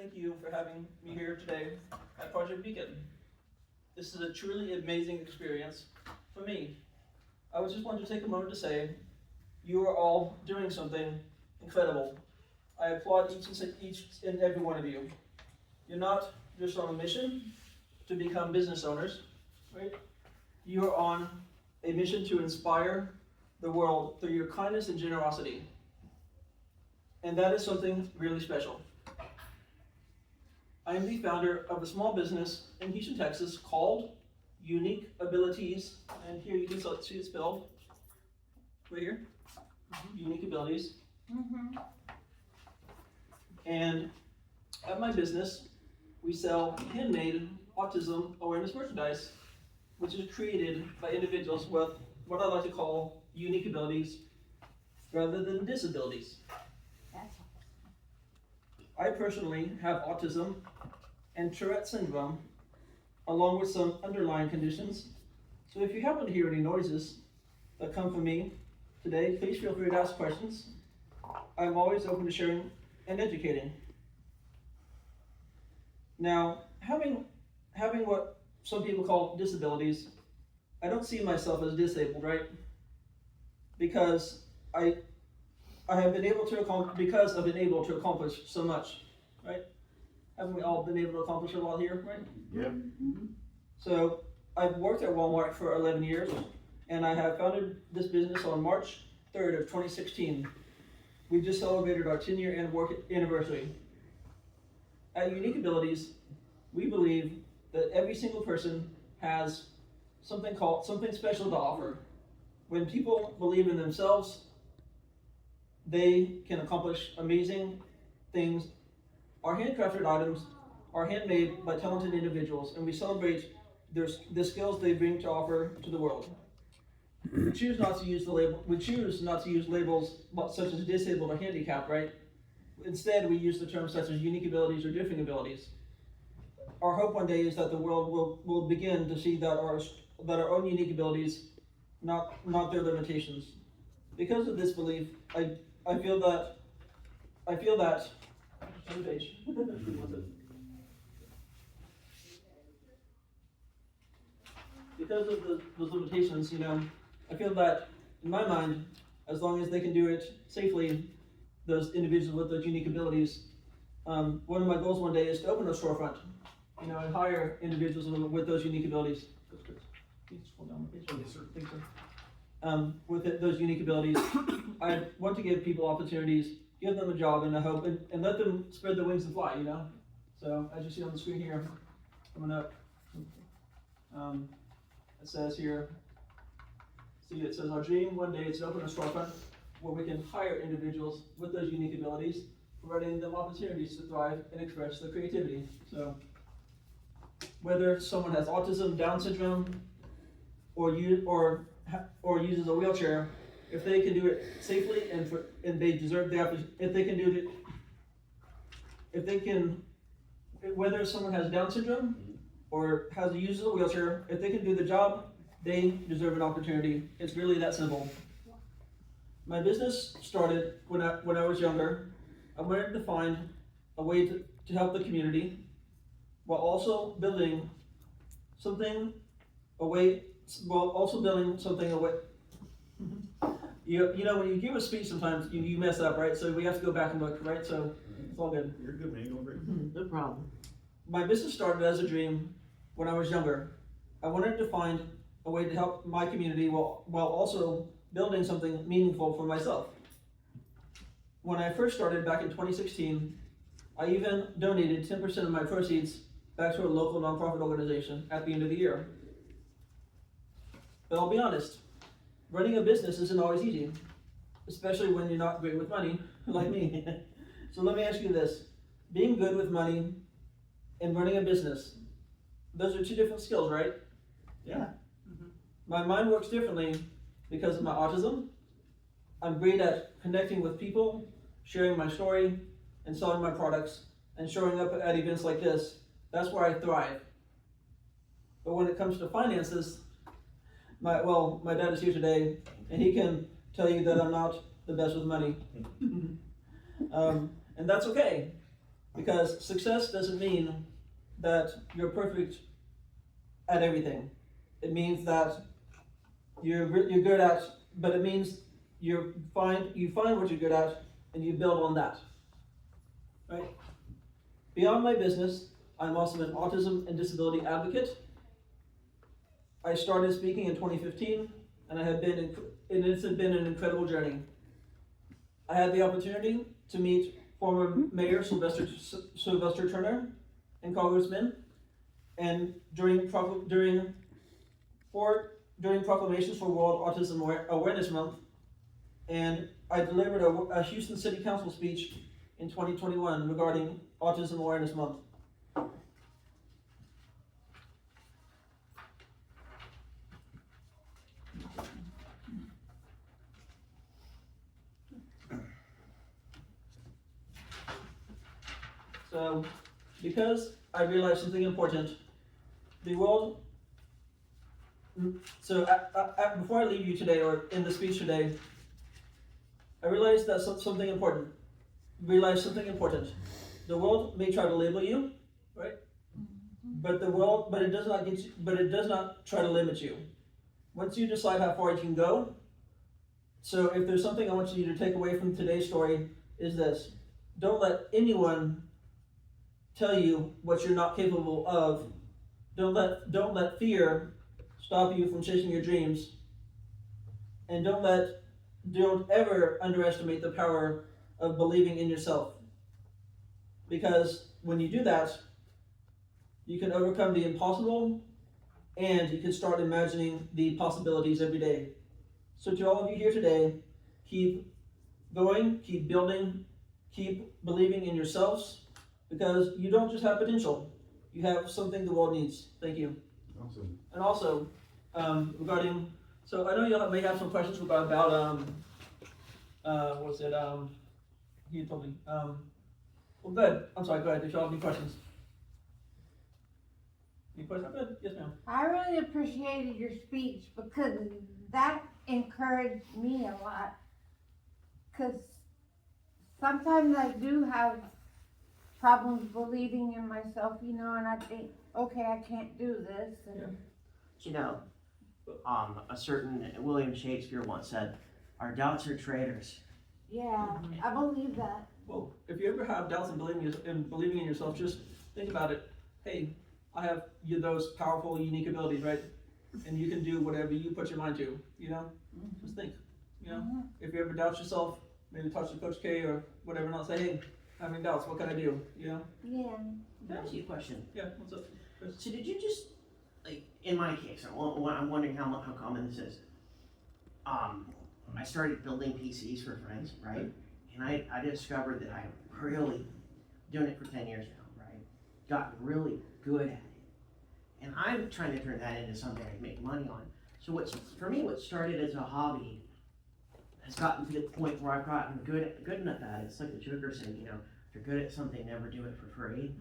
thank you for having me here today at Project Beacon. This is a truly amazing experience for me. I would just want to take a moment to say, you are all doing something incredible. I applaud each and every one of you. You're not just on a mission to become business owners, right? You are on a mission to inspire the world through your kindness and generosity. And that is something really special. I am the founder of a small business in Houston, Texas called Younique Abilities. And here you can see it spelled right here. Younique Abilities. And at my business, we sell handmade autism awareness merchandise, which is created by individuals with what I like to call unique abilities rather than disabilities. I personally have autism and Tourette syndrome, along with some underlying conditions. So if you happen to hear any noises that come from me today, please feel free to ask questions. I'm always open to sharing and educating. Now, having what some people call disabilities, I don't see myself as disabled, right? Because I've been able to accomplish so much, right? Haven't we all been able to accomplish a lot here, right? Yeah. So I've worked at Walmart for 11 years, and I have founded this business on March 3rd of 2016. We just celebrated our 10-year anniversary. At Younique Abilities, we believe that every single person has something special to offer. When people believe in themselves, they can accomplish amazing things. Our handcrafted items are handmade by talented individuals, and we celebrate the skills they bring to offer to the world. We choose not to use labels such as disabled or handicapped, right? Instead, we use the terms such as unique abilities or differing abilities. Our hope one day is that the world will begin to see that our own unique abilities, not their limitations. Because of this belief, I feel that because of those limitations, I feel that in my mind, as long as they can do it safely, those individuals with those unique abilities, one of my goals one day is to open a storefront, and hire individuals with those unique abilities. Can you scroll down the page? Yes, sir. Thanks, sir. With those unique abilities, I want to give people opportunities, give them a job and a hope, and let them spread their wings and fly, So as you see on the screen here, coming up, it says here, it says our dream one day is to open a storefront where we can hire individuals with those unique abilities, providing them opportunities to thrive and express their creativity. So whether someone has autism, Down syndrome, or uses a wheelchair, if they can do it safely and they deserve the opportunity, whether someone has Down syndrome or uses a wheelchair, if they can do the job, they deserve an opportunity. It's really that simple. My business started when I was younger. I wanted to find a way to help the community while also building something away. When you give a speech, sometimes you mess up, right? So we have to go back and look, right? So it's all good. You're good, man. You're great. No problem. My business started as a dream when I was younger. I wanted to find a way to help my community while also building something meaningful for myself. When I first started back in 2016, I even donated 10% of my proceeds back to a local nonprofit organization at the end of the year. But I'll be honest, running a business isn't always easy, especially when you're not great with money, like me. So let me ask you this. Being good with money and running a business, those are two different skills, right? Yeah. My mind works differently because of my autism. I'm great at connecting with people, sharing my story, and selling my products, and showing up at events like this. That's where I thrive. But when it comes to finances, my dad is here today, and he can tell you that I'm not the best with money. And that's okay. Because success doesn't mean that you're perfect at everything. It means that you're good at, but it means you find what you're good at and you build on that, right? Beyond my business, I'm also an autism and disability advocate. I started speaking in 2015, and it's been an incredible journey. I had the opportunity to meet former Mayor Sylvester Turner and Congressman, and during proclamations for World Autism Awareness Month, and I delivered a Houston City Council speech in 2021 regarding Autism Awareness Month. So, because I realized something important, the world. So, before I leave you today, or in the speech today, I realized that something important. The world may try to label you, right? But it does not try to limit you. Once you decide how far you can go. So, if there's something I want you to take away from today's story, is this: don't let anyone tell you what you're not capable of. Don't let fear stop you from chasing your dreams. And don't ever underestimate the power of believing in yourself. Because when you do that, you can overcome the impossible and you can start imagining the possibilities every day. So to all of you here today, keep going, keep building, keep believing in yourselves, because you don't just have potential, you have something the world needs. Thank you. Awesome. And also, regarding, so I know you may have some questions about he told me, well, good. I'm sorry, go ahead. Did y'all have any questions? Any questions? Good. Yes, ma'am. I really appreciated your speech because that encouraged me a lot. Because sometimes I do have problems believing in myself, and I think, okay, I can't do this. And A certain William Shakespeare once said, "Our doubts are traitors." yeah, I believe that. Well, if you ever have doubts in believing in yourself, just think about it. Hey, I have those powerful, unique abilities, right? And you can do whatever you put your mind to, Just think, If you ever doubt yourself, maybe talk to Coach K or whatever, and I'll say, hey, having doubts, what can I do, Yeah. Can I ask you a question? Yeah, what's up, Chris? So did you just, like, in my case, I'm wondering how common this is. I started building PCs for friends, right? And I discovered that I'm really doing it for 10 years now, right? Got really good at it. And I'm trying to turn that into something I can make money on. So for me, what started as a hobby has gotten to the point where I've gotten good enough at it. It's like the Joker saying, if you're good at something, never do it for free.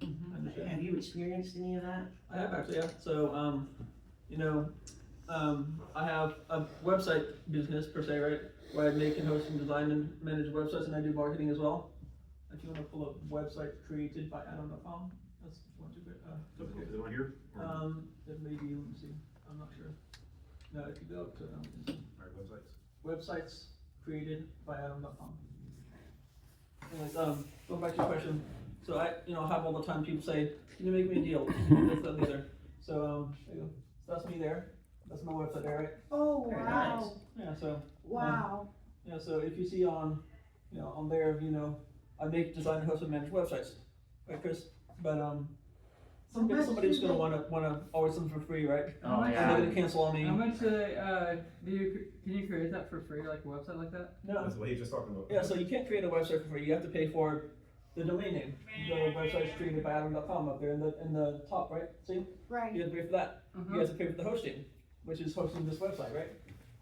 Have you experienced any of that? I have actually, yeah. So, I have a website business per se, right? Where I make and host and design and manage websites, and I do marketing as well. If you want to pull up website created by Adam.com, that's one too good. Is it on here? It may be, let me see, I'm not sure. No, if you go up to Our websites? websites created by Adam.com. Anyways, going back to your question, so I have all the time people say, can you make me a deal? This, that, and the other. So, there you go. So that's me there. That's my website there, right? Oh, Very wow. nice. Yeah, so. Wow. So if you see on there, I make, design, and host and manage websites, right, Chris? But somebody's gonna wanna always something for free, right? Oh, And yeah. they're gonna cancel on me. How much can you create that for free, like a website like that? No. That's what he was just talking about. Yeah, so you can't create a website for free. You have to pay for the domain name. The website's created by Adam.com up there in the top, right? See? Right. You have to pay for that. You have to pay for the hosting, which is hosting this website, right?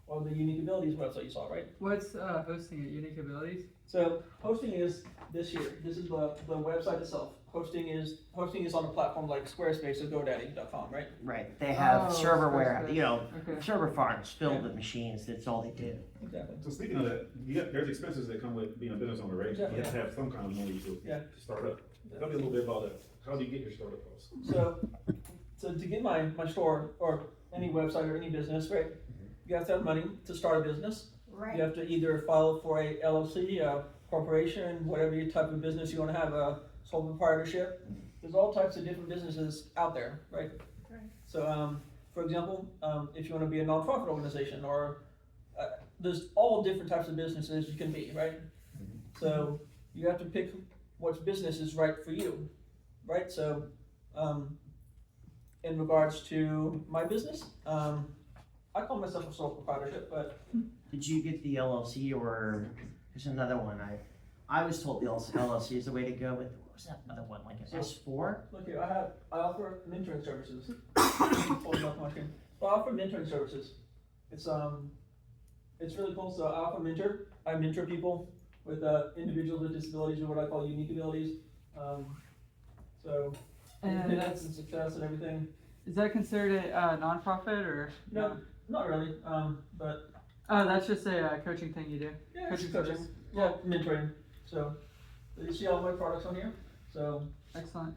or the Younique Abilities website you saw, right? What's hosting it? Younique Abilities? So hosting is this here. This is the website itself. Hosting is on a platform like Squarespace or GoDaddy.com, right? Right, they have Oh, serverware, Squarespace. you know, Okay. server farms filled with machines, that's all they do. Exactly. So speaking of that, there's expenses that come with being a business owner, right? Exactly. You have to have some kind of money to Yeah. start up. Tell me a little bit about that. How do you get your startup costs? So to get my store or any website or any business, right? You have to have money to start a business. Right. You have to either file for a LLC, a corporation, whatever type of business you want to have, a sole proprietorship. There's all types of different businesses out there, right? Right. So, for example, if you want to be a nonprofit organization, or there's all different types of businesses you can be, right? So you have to pick which business is right for you, right? So, in regards to my business, I call myself a sole proprietorship, but Did you get the LLC or there's another one? I was told the LLC is the way to go with, what was that other one, like an S4? look here, I offer mentoring services. Hold it up on my screen. So I offer mentoring services. It's really cool. So I mentor people with individuals with disabilities, or what I call unique abilities. So And independence and success and everything. is that considered a nonprofit or? No, not really. But Oh, that's just a coaching thing you do. yeah, it's Coaching coaching. service. Yeah, mentoring. So you see all my products on here. So Excellent.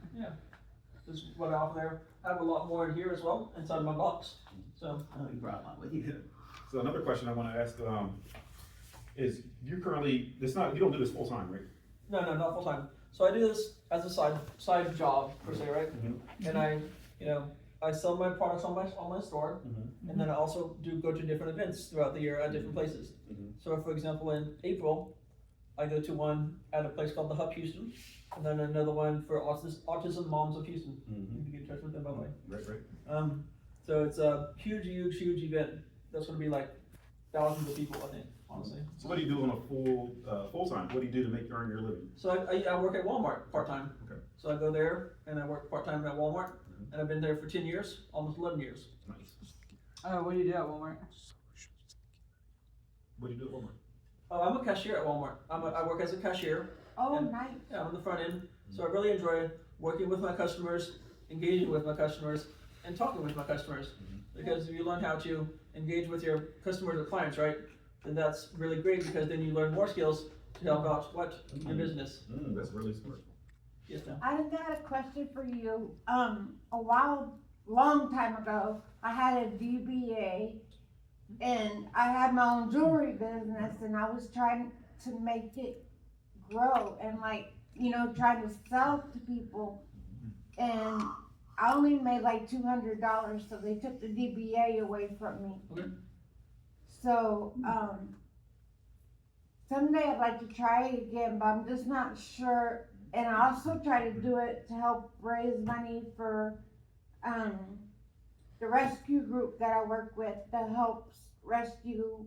this is what I offer there. I have a lot more in here as well inside my box. So Oh, you brought a lot with you. So another question I want to ask is you currently you don't do this full time, right? no, not full time. So I do this as a side job per se, right? And I sell my products on my store, and then I also do go to different events throughout the year at different places. So for example, in April, I go to one at a place called the Hub Houston, and then another one for Autism Moms of Houston. You can get in touch with them, by the way. Right. So it's a huge event. That's going to be like thousands of people, I think, honestly. So what do you do on a full time? What do you do to earn your living? So I work at Walmart part time. Okay. So I go there and I work part time at Walmart, and I've been there for 10 years, almost 11 years. Nice. What do you do at Walmart? What do you do at Walmart? I'm a cashier at Walmart. I work as a cashier. Oh, And- nice. Yeah, on the front end. So I really enjoy working with my customers, engaging with my customers, and talking with my customers. Because if you learn how to engage with your customers or clients, right, then that's really great, because then you learn more skills to help out your business. That's really smart. Yes, ma'am. I got a question for you. Long time ago, I had a DBA, and I had my own jewelry business, and I was trying to make it grow and trying to sell to people, and I only made like $200, so they took the DBA away from me. Okay. So, someday I'd like to try it again, but I'm just not sure. And I also try to do it to help raise money for, the rescue group that I work with that helps rescue,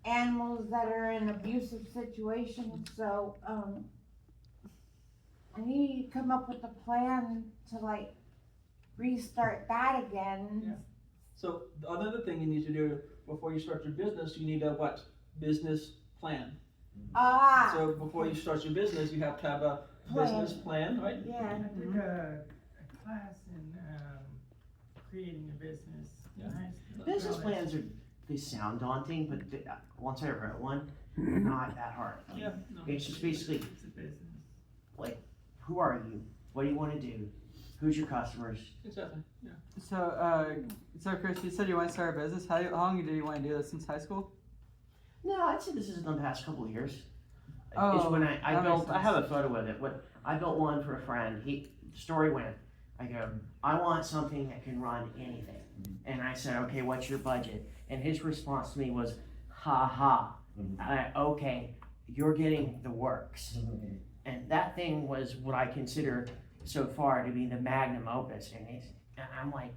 animals that are in abusive situations. So, I need to come up with a plan to restart that again. Yeah. So another thing you need to do before you start your business, you need a business plan. Ah, So before you start your business, you have to have a business plan, right? yeah. I took a class in creating a business. Yeah. in high school. Business College. plans they sound daunting, but once I wrote one, they're not that hard. Yeah. No. It's just basically, It's a business. who are you? What do you want to do? Who's your customers? Exactly. Yeah. So Chris, you said you want to start a business. How long did you want to do this, since high school? No, I'd say this is in the past couple of years. Oh, It's when I that built, makes I have a photo with it. I built one for a friend. The story went, I go, I want something that can run anything. And I said, okay, what's your budget? And his response to me was, ha ha. Okay, you're getting the works. And that thing was what I consider so far to be the magnum opus. And I'm like,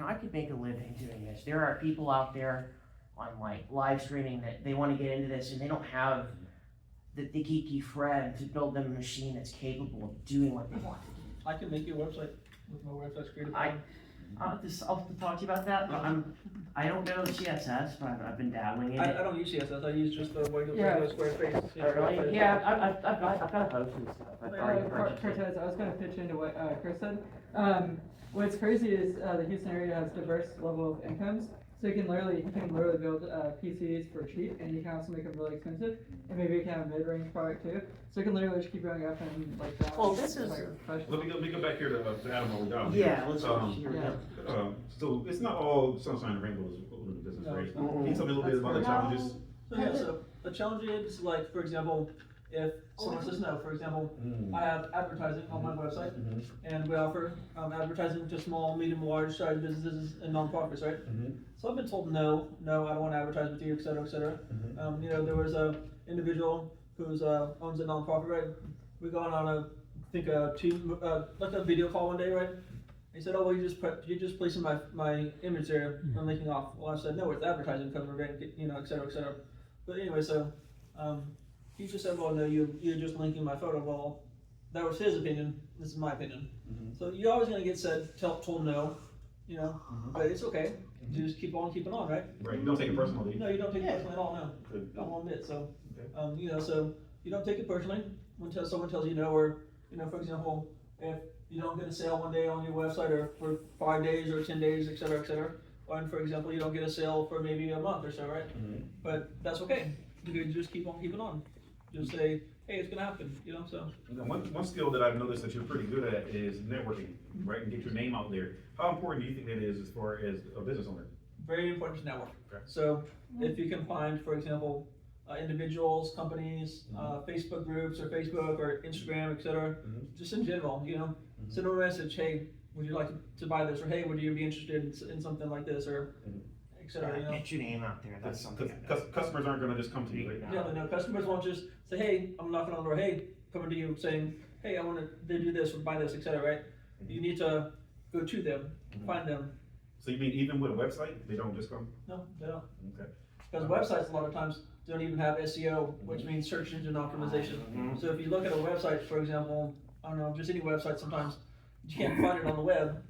I could make a living doing this. There are people out there on live streaming that they want to get into this, and they don't have the geeky friend to build them a machine that's capable of doing what they want to do. I can make you a website with my website's created. I- I'll have to talk to you about that, but I don't know CSS, but I've been dabbling in I it. don't use CSS, I use just the regular Yeah. Squarespace. Oh, really? Yeah, I've got a host and stuff. I've already purchased it. Cortez, I was gonna pitch into what, Chris said. What's crazy is, the Houston area has diverse level of incomes, so you can literally build, PCs for cheap, and you can also make them really expensive, and maybe you can have a mid-range product too, so you can literally just keep going up and like that. Well, this is- Let me go back here to Adam while we're down. Yeah, let's Um, Yeah. So it's not all sunshine and rainbows in the business, No, right? it's not. Can you tell me a little bit about the No. challenges? So yeah, so the challenge is like, for example, if someone says no, for example, I have advertising on my website, and we offer advertising to small, medium, large sized businesses and nonprofits, right? So I've been told no, I don't want to advertise with you, et cetera, et cetera. You know, there was a individual who's owns a nonprofit, right? We got on like a video call one day, right? He said, "Oh, well, you just placing my image there and linking off." Well, I said, "No, it's advertising because we're getting, you know, et cetera, et cetera." But anyway, so he just said, "Well, no, you're just linking my photo." Well, that was his opinion. This is my opinion. So you're always gonna get told no, you know, but it's okay. You just keep on keeping on, right? Right, you don't take it personally. No, you don't take it personally at all. No, Good. not one bit. So, Okay. you know, so you don't take it personally when someone tells you no, or you know, for example, if you don't get a sale one day on your website, or for 5 days or 10 days, et cetera, et cetera. Or, for example, you don't get a sale for maybe a month or so, right? But that's okay. You can just keep on keeping on. Just say, hey, it's gonna happen, you know, so. And one skill that I've noticed that you're pretty good at is networking, right, and get your name out there. How important do you think that is as far as a business owner? Very important to network. Okay. So if you can find, for example, individuals, companies, Facebook groups, or Facebook, or Instagram, et cetera, just in general, you know, send them a message, hey, would you like to buy this, or hey, would you be interested in something like this, or et cetera, you know. Get your name out there, that's something. Because customers aren't gonna just come to you, right? Yeah, but no, customers won't just say, hey, I'm knocking on the door, hey, coming to you saying, hey, I want to do this or buy this, et cetera, right? You need to go to them, find them. So you mean even with a website, they don't just come? No, they don't. Okay. Because websites a lot of times don't even have SEO, which means search engine optimization. So if you look at a website, for example, I don't know, just any website, sometimes you can't find it on the web.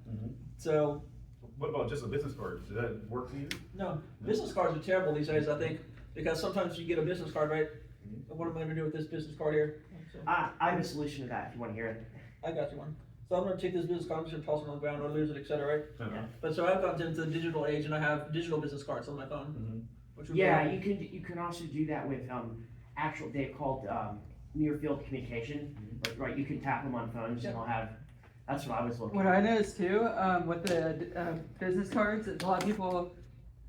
So What about just a business card? Does that work for you? no, business cards are terrible these days, I think, because sometimes you get a business card, right? What am I gonna do with this business card here? So, I have a solution to that if you wanna hear it. I got you one. So I'm gonna take this business card, I'm just gonna toss it on the ground or lose it, et cetera, right? Uh-huh. But so I've gotten into the digital age and I have digital business cards on my phone. Which would be Yeah, helpful. you can also do that with, actual, they're called, near field communication, right, you can tap them on phones and they'll have, that's what I was looking What at. I noticed too, with the business cards, is a lot of people,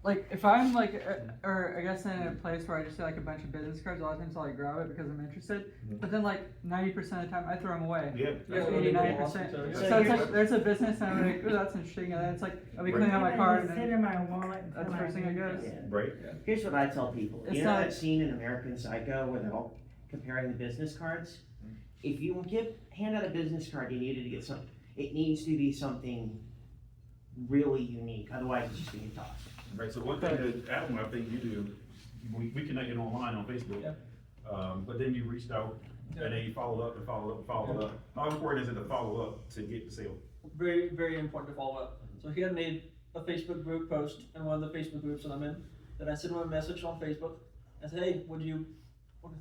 like, if I'm like, or I guess in a place where I just see like a bunch of business cards, a lot of times I'll like grab it because I'm interested, but then like 90% of the time I throw them away. Yeah. Yeah, that's what 80, I 90%. do. So So it's here's- like, there's a business and I'm like, oh, that's interesting, and then it's like, I'll be cleaning out my And card just and sit then, in my wallet. that's until the first thing I that need goes. it. Right? Here's what I tell people, It's you know not- that scene in American Psycho where they're all comparing the business cards? If you hand out a business card, you needed to get some, it needs to be something really unique, otherwise it's just gonna get tossed. Right, so one thing that Adam, I think you do, we connected online on Facebook. Yeah. But then you reached out and then you followed up and followed up and followed up. How important is it to follow up to get the sale? Very, very important to follow up. So he had made a Facebook group post in one of the Facebook groups that I'm in. Then I sent him a message on Facebook. I said, hey, what is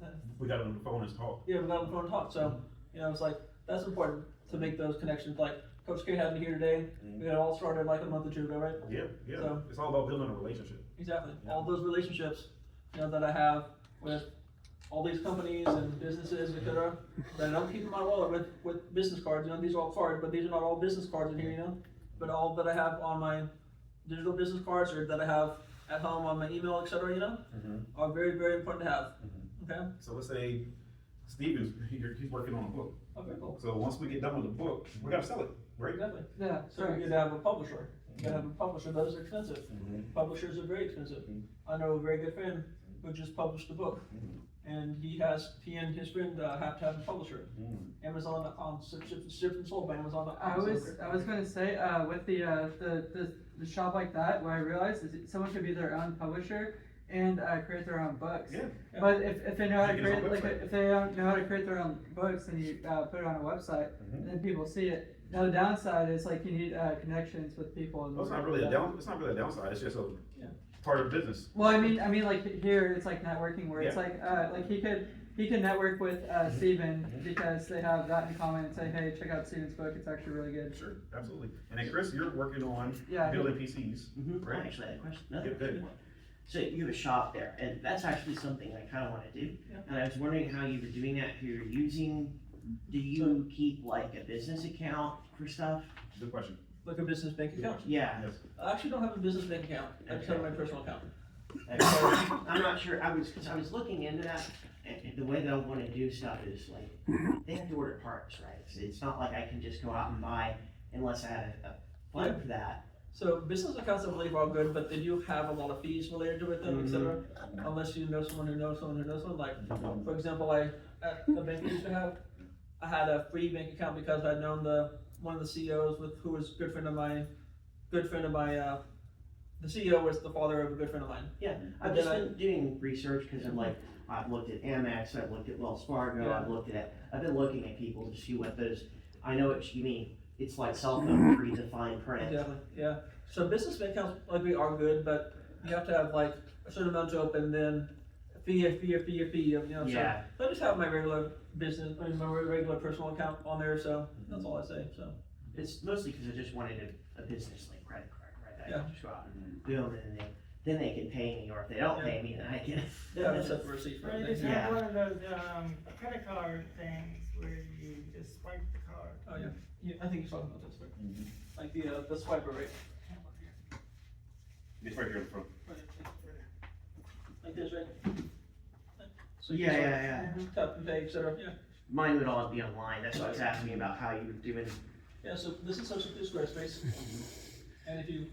that? We got on the phone and talked. Yeah, we got on the phone and talked. So, you know, it's like, that's important to make those connections. Like, Coach K had me here today. We got all started like a month or two ago, right? Yeah, yeah, So- it's all about building a relationship. Exactly. Yeah. All those relationships, you know, that I have with all these companies and businesses, et cetera, that I'm keeping my wallet with business cards. You know, these are all cards, but these are not all business cards in here, you know? But all that I have on my digital business cards, or that I have at home on my email, et cetera, you know, are very, very important to have. Okay? So let's say Steven's, he's working on a book. Okay, cool. So once we get done with the book, we gotta sell it, right? Exactly. yeah, So you correct. could have a publisher. You gotta have a publisher. Those are expensive. Publishers are very expensive. I know a very good friend who just published a book, and he and his friend have to have a publisher. Amazon.com, shipped and sold by Amazon.com. I was gonna say, with the shop like that, what I realized is that someone could be their own publisher and create their own books. Yeah. But if they know how to Make it his create, own like, website. if they don't know how to create their own books, then you put it on a website, and then people see it, Now the downside is like you need connections with people. And Well, it's not really a downside, it's just a Yeah. part of business. Well, I mean, like here it's like networking where it's Yeah. like he can network with Steven because they have that in common and say, hey, check out Steven's book. It's actually really good. Sure, absolutely. And then Chris, you're working on Yeah. building PCs, I right? actually had a question, another Yeah, good. question. So you have a shop there, and that's actually something I kinda wanna do. Yeah. And I was wondering how you were doing that, who you're using, do you keep like a business account for stuff? Good question. Like a business bank account. Yeah, Yes. I actually don't have a business bank account. I just have my personal account. and so, I'm not sure, cause I was looking into that, and the way that I wanna do stuff is like, they have to order parts, right? So it's not like I can just go out and buy unless I had a fund for that. So business accounts I believe are good, but they do have a lot of fees related to it, though, et cetera. Unless you know someone who knows someone who knows someone. Like, for example, at the bank I used to have, I had a free bank account because I'd known one of the CEOs who was a good friend of my, the CEO was the father of a good friend of mine. Yeah, I've just been doing research, cause I'm like, I've looked at Amex, I've looked at Wells Fargo, Yeah. I've been looking at people to see what those, I know what you mean, it's like cell phone predefined print. Exactly, yeah. So business bank accounts like we are good, but you have to have like a certain amount to open, then a fee, you know. Yeah. So I just have my regular business, my regular personal account on there, so that's all I say, so. It's mostly because I just wanted a business like credit card, right? I Yeah. can just go out and boom, and then they can pay me, or if they don't pay me, then I can. Yeah, that's a receipt for Or you everything. just Yeah. have one of those, credit card things where you just swipe the card. Oh, yeah. Yeah, I think you're talking about this, right? Mhm. Like the swiper, right? It's right here in the front. Like this, right? So Yeah, yeah. Tap and pay, et cetera, yeah. Mine would all be online, that's why I was asking about how you were doing. Yeah, so this is social through Squarespace. And if you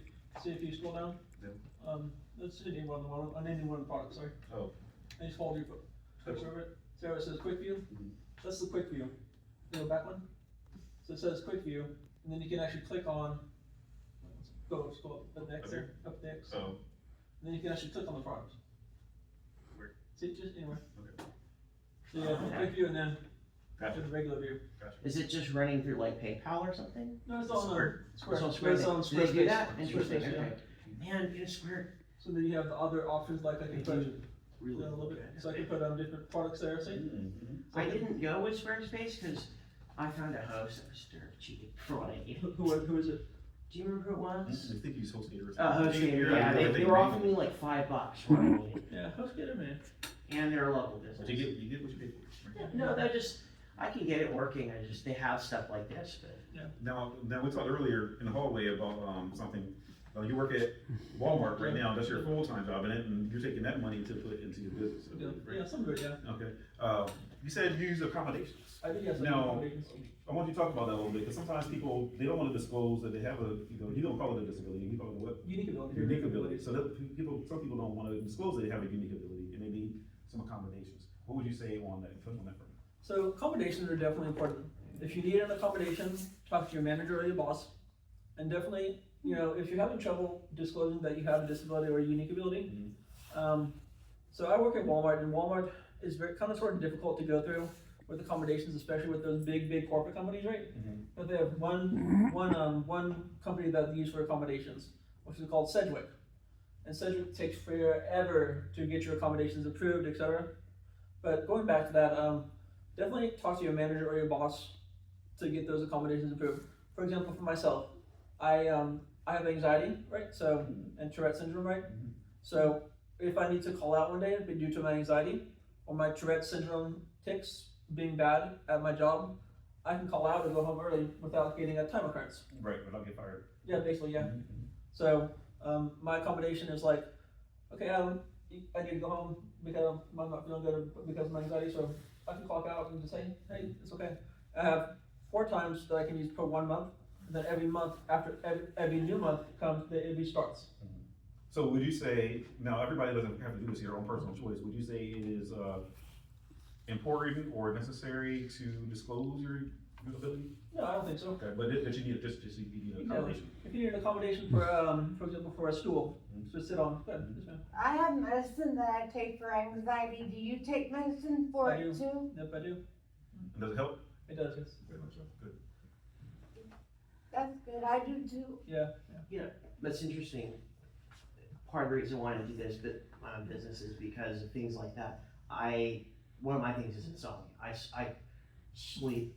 scroll down, Yeah. let's hit any one of the products, sorry. Oh. And just hold your foot, switch over it. See how it says quick view? That's the quick view. Go back one. So it says quick view, and then you can actually click on, scroll up next there, up next. Oh. And then you can actually click on the product. Where? See, just anywhere. Okay. So you have the quick view and then Gotcha. the regular view. Gotcha. Is it just running through like PayPal or something? No, it's on Square. Square. It's on It's on Do they do Squarespace. that? Interesting, Squarespace, yeah. okay. Man, you just Square, So then you have the other options like I can They put do really a little bit, good. so I can put different products there, see? Mhm. So I didn't go with Squarespace because I found a host that was dirt cheap for what I needed. Who is it? Do you remember who it was? I think he's hosting it or HostGator, yeah, they were offering me like $5 for what I needed, Yeah, HostGator, man. and they're a local business. But you get what you pay for. Right? No, I can get it working, they have stuff like this, but. Now we talked earlier in the hallway about something. You work at Walmart right now. That's your full-time job, and you're taking that money to put into your business. Right? Yeah, some of it, yeah. Okay. You said you use accommodations. I think yes. Now, I want you to talk about that a little bit, because sometimes people, they don't want to disclose that they have you don't call it a disability, you call it what? Unique ability. Unique ability. So that some people don't want to disclose that they have a unique ability, and they need some accommodations. What would you say on that? Touch on that for me. So accommodations are definitely important. If you need an accommodation, talk to your manager or your boss. And definitely, if you're having trouble disclosing that you have a disability or a unique ability. So I work at Walmart, and Walmart is sort of difficult to go through with accommodations, especially with those big corporate companies, right? But they have one company that they use for accommodations, which is called Sedgwick. And Sedgwick takes forever to get your accommodations approved, etc. But going back to that, definitely talk to your manager or your boss to get those accommodations approved. For example, for myself, I have anxiety, right? So, and Tourette syndrome, right? So if I need to call out one day, it'd be due to my anxiety or my Tourette syndrome tics being bad at my job, I can call out and go home early without getting a time occurrence. Right, without getting fired. Yeah, basically, yeah. So my accommodation is like, okay, Adam, I need to go home because I'm not feeling good because of my anxiety, so I can clock out and just say, hey, it's okay. I have 4 times that I can use per 1 month, and then every month after every new month comes, it restarts. So would you say, now everybody doesn't have to do this your own personal choice, would you say it is important or necessary to disclose your ability? No, I don't think so. Okay, but that you need you need an accommodation. If you need an accommodation for example, for a stool to sit on, good, yes, ma'am. I have medicine that I take for anxiety. Do you take medicine for I it do. too? Yep, I do. And does it help? It does, yes, very much so. That's good, I do too. That's interesting. Part of the reason why I do this, but my own business is because of things like that. One of my things is insomnia. I sleep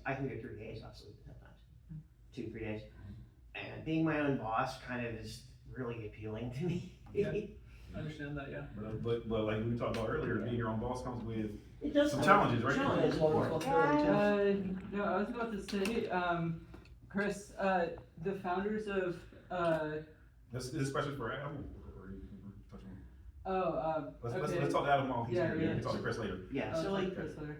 I can get 3 days without sleeping sometimes. 2, 3 days. And being my own boss kind of is really appealing to me. Yeah. I understand that, yeah. But like we talked about earlier, being your own boss comes with It does some have challenges, right? Challenges, of course. No, I was about to say, Chris, the founders of, This is especially for Adam, or you can touch on. oh, Let's talk to Adam while he's Yeah, here, yeah. we can talk to Chris later. Yeah, so like, Chris later.